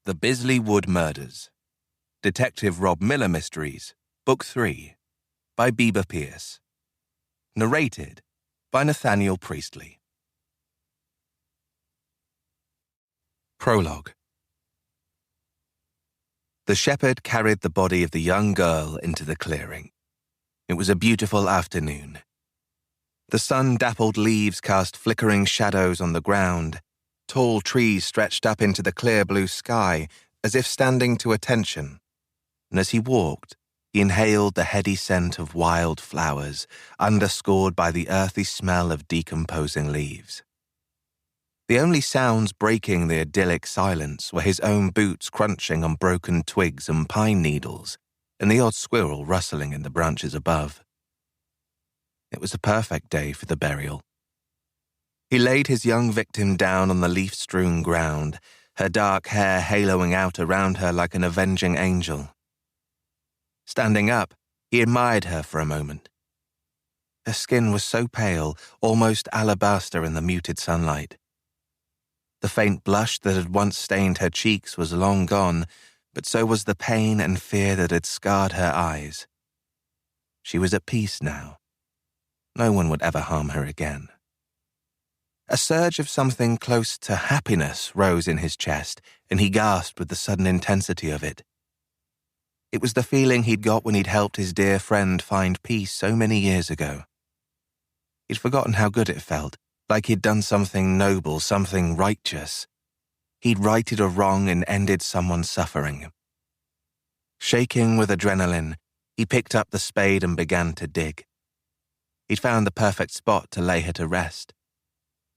The Bisley Wood Murders, Detective Rob Miller Mysteries, Book 3, by Biba Pearce. Narrated by Nathaniel Priestley. Prologue. The shepherd carried the body of the young girl into the clearing. It was a beautiful afternoon. The sun-dappled leaves cast flickering shadows on the ground. Tall trees stretched up into the clear blue sky, as if standing to attention. And as he walked, he inhaled the heady scent of wild flowers, underscored by the earthy smell of decomposing leaves. The only sounds breaking the idyllic silence were his own boots crunching on broken twigs and pine needles, and the odd squirrel rustling in the branches above. It was a perfect day for the burial. He laid his young victim down on the leaf-strewn ground, her dark hair haloing out around her like an avenging angel. Standing up, he admired her for a moment. Her skin was so pale, almost alabaster in the muted sunlight. The faint blush that had once stained her cheeks was long gone, but so was the pain and fear that had scarred her eyes. She was at peace now. No one would ever harm her again. A surge of something close to happiness rose in his chest, and he gasped with the sudden intensity of it. It was the feeling he'd got when he'd helped his dear friend find peace so many years ago. He'd forgotten how good it felt, like he'd done something noble, something righteous. He'd righted a wrong and ended someone's suffering. Shaking with adrenaline, he picked up the spade and began to dig. He'd found the perfect spot to lay her to rest.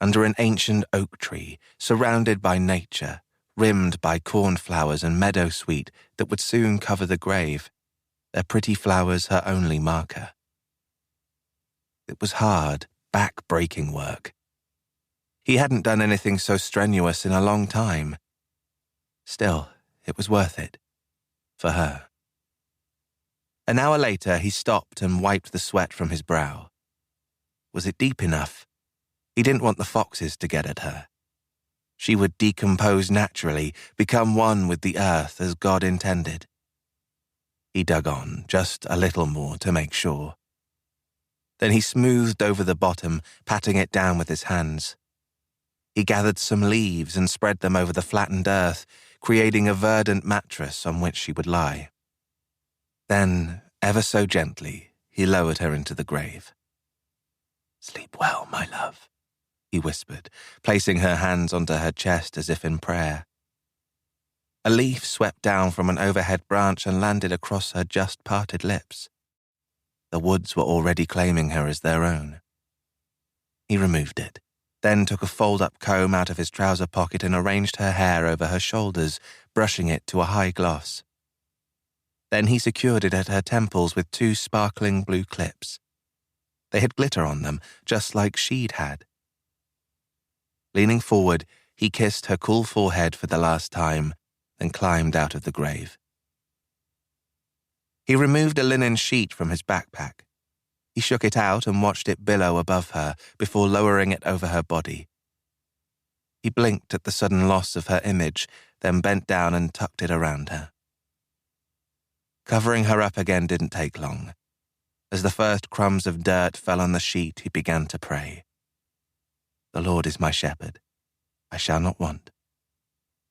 Under an ancient oak tree, surrounded by nature, rimmed by cornflowers and meadowsweet that would soon cover the grave, their pretty flowers her only marker. It was hard, back-breaking work. He hadn't done anything so strenuous in a long time. Still, it was worth it. For her. An hour later, he stopped and wiped the sweat from his brow. Was it deep enough? He didn't want the foxes to get at her. She would decompose naturally, become one with the earth as God intended. He dug on, just a little more to make sure. Then he smoothed over the bottom, patting it down with his hands. He gathered some leaves and spread them over the flattened earth, creating a verdant mattress on which she would lie. Then, ever so gently, he lowered her into the grave. "Sleep well, my love," he whispered, placing her hands onto her chest as if in prayer. A leaf swept down from an overhead branch and landed across her just-parted lips. The woods were already claiming her as their own. He removed it, then took a fold-up comb out of his trouser pocket and arranged her hair over her shoulders, brushing it to a high gloss. Then he secured it at her temples with 2 sparkling blue clips. They had glitter on them, just like she'd had. Leaning forward, he kissed her cool forehead for the last time, then climbed out of the grave. He removed a linen sheet from his backpack. He shook it out and watched it billow above her before lowering it over her body. He blinked at the sudden loss of her image, then bent down and tucked it around her. Covering her up again didn't take long. As the first crumbs of dirt fell on the sheet, he began to pray. "The Lord is my shepherd. I shall not want.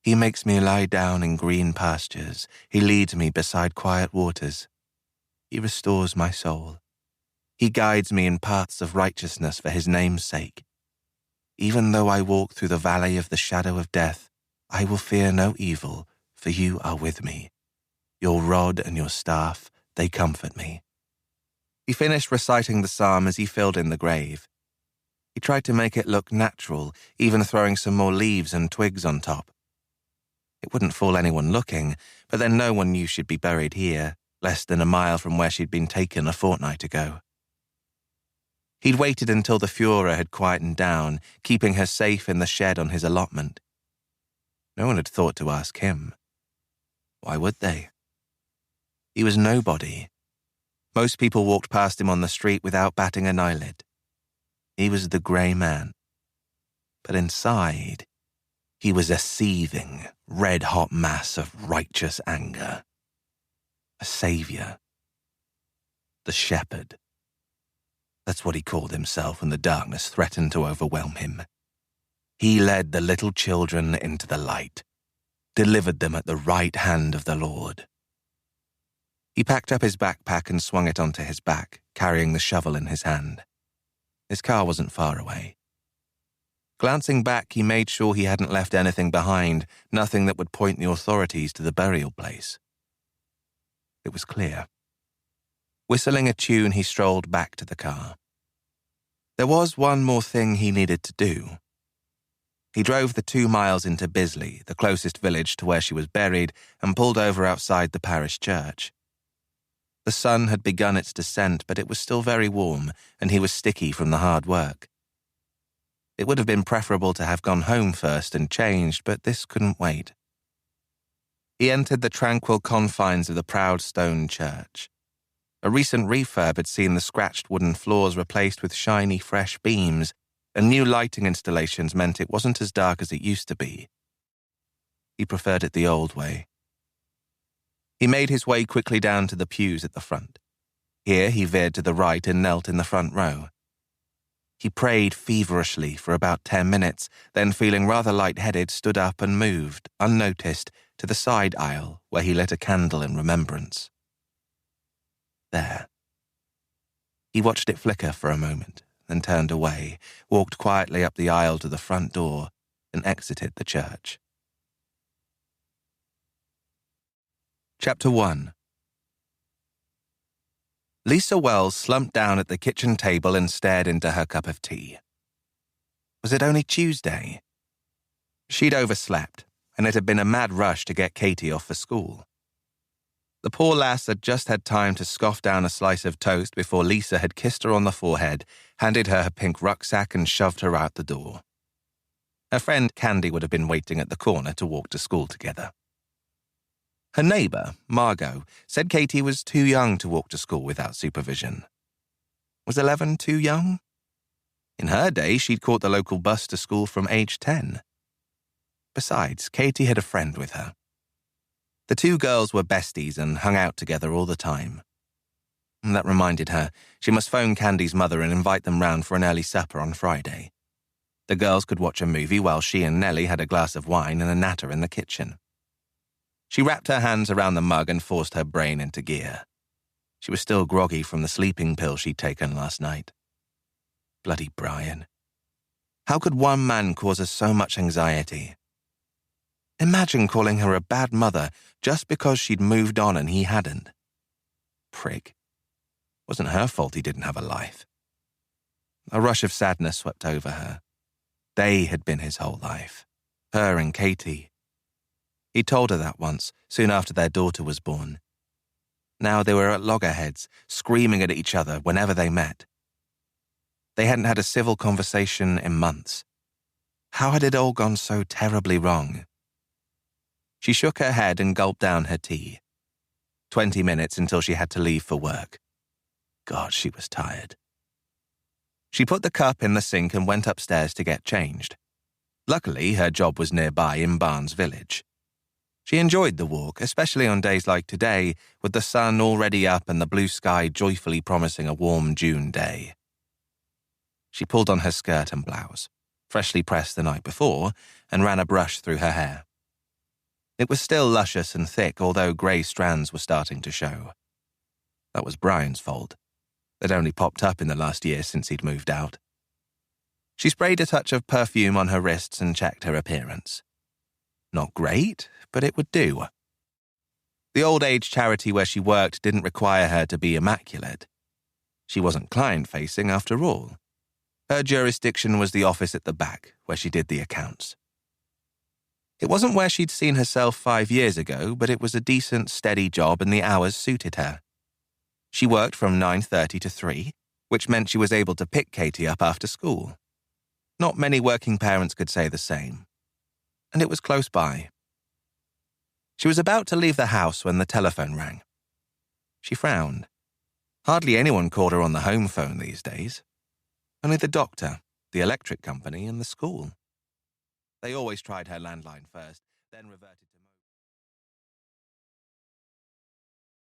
He makes me lie down in green pastures. He leads me beside quiet waters. He restores my soul. He guides me in paths of righteousness for his name's sake. Even though I walk through the valley of the shadow of death, I will fear no evil, for you are with me. Your rod and your staff, they comfort me." He finished reciting the psalm as he filled in the grave. He tried to make it look natural, even throwing some more leaves and twigs on top. It wouldn't fool anyone looking, but then no one knew she'd be buried here, less than a mile from where she'd been taken a fortnight ago. He'd waited until the furor had quietened down, keeping her safe in the shed on his allotment. No one had thought to ask him. Why would they? He was nobody. Most people walked past him on the street without batting an eyelid. He was the grey man. But inside, He was a seething, red-hot mass of righteous anger. A savior. The shepherd. That's what he called himself when the darkness threatened to overwhelm him. He led the little children into the light, delivered them at the right hand of the Lord. He packed up his backpack and swung it onto his back, carrying the shovel in his hand. His car wasn't far away. Glancing back, he made sure he hadn't left anything behind, nothing that would point the authorities to the burial place. It was clear. Whistling a tune, he strolled back to the car. There was one more thing he needed to do. He drove the 2 miles into Bisley, the closest village to where she was buried, and pulled over outside the parish church. The sun had begun its descent, but it was still very warm, and he was sticky from the hard work. It would have been preferable to have gone home first and changed, but this couldn't wait. He entered the tranquil confines of the proud stone church. A recent refurb had seen the scratched wooden floors replaced with shiny, fresh beams, and new lighting installations meant it wasn't as dark as it used to be. He preferred it the old way. He made his way quickly down to the pews at the front. Here he veered to the right and knelt in the front row. He prayed feverishly for about 10 minutes, then feeling rather lightheaded, stood up and moved, unnoticed, to the side aisle where he lit a candle in remembrance. There. He watched it flicker for a moment, then turned away, walked quietly up the aisle to the front door, and exited the church. Chapter 1. Lisa Wells slumped down at the kitchen table and stared into her cup of tea. Was it only Tuesday? She'd overslept, and it had been a mad rush to get Katie off for school. The poor lass had just had time to scoff down a slice of toast before Lisa had kissed her on the forehead, handed her her pink rucksack and shoved her out the door. Her friend Candy would have been waiting at the corner to walk to school together. Her neighbour, Margot, said Katie was too young to walk to school without supervision. Was 11 too young? In her day, she'd caught the local bus to school from age 10. Besides, Katie had a friend with her. The two girls were besties and hung out together all the time. And that reminded her she must phone Candy's mother and invite them round for an early supper on Friday. The girls could watch a movie while she and Nellie had a glass of wine and a natter in the kitchen. She wrapped her hands around the mug and forced her brain into gear. She was still groggy from the sleeping pill she'd taken last night. Bloody Brian. How could one man cause her so much anxiety? Imagine calling her a bad mother just because she'd moved on and he hadn't. Prick. Wasn't her fault he didn't have a life. A rush of sadness swept over her. They had been his whole life. Her and Katie. He told her that once, soon after their daughter was born. Now they were at loggerheads, screaming at each other whenever they met. They hadn't had a civil conversation in months. How had it all gone so terribly wrong? She shook her head and gulped down her tea. 20 minutes until she had to leave for work. God, she was tired. She put the cup in the sink and went upstairs to get changed. Luckily, her job was nearby in Barnes Village. She enjoyed the walk, especially on days like today, with the sun already up and the blue sky joyfully promising a warm June day. She pulled on her skirt and blouse, freshly pressed the night before, and ran a brush through her hair. It was still luscious and thick, although grey strands were starting to show. That was Brian's fault. They'd only popped up in the last year since he'd moved out. She sprayed a touch of perfume on her wrists and checked her appearance. Not great, but it would do. The old age charity where she worked didn't require her to be immaculate. She wasn't client-facing after all. Her jurisdiction was the office at the back, where she did the accounts. It wasn't where she'd seen herself 5 years ago, but it was a decent, steady job and the hours suited her. She worked from 9:30 to 3, which meant she was able to pick Katie up after school. Not many working parents could say the same. And it was close by. She was about to leave the house when the telephone rang. She frowned. Hardly anyone called her on the home phone these days. Only the doctor, the electric company, and the school. They always tried her landline first, then reverted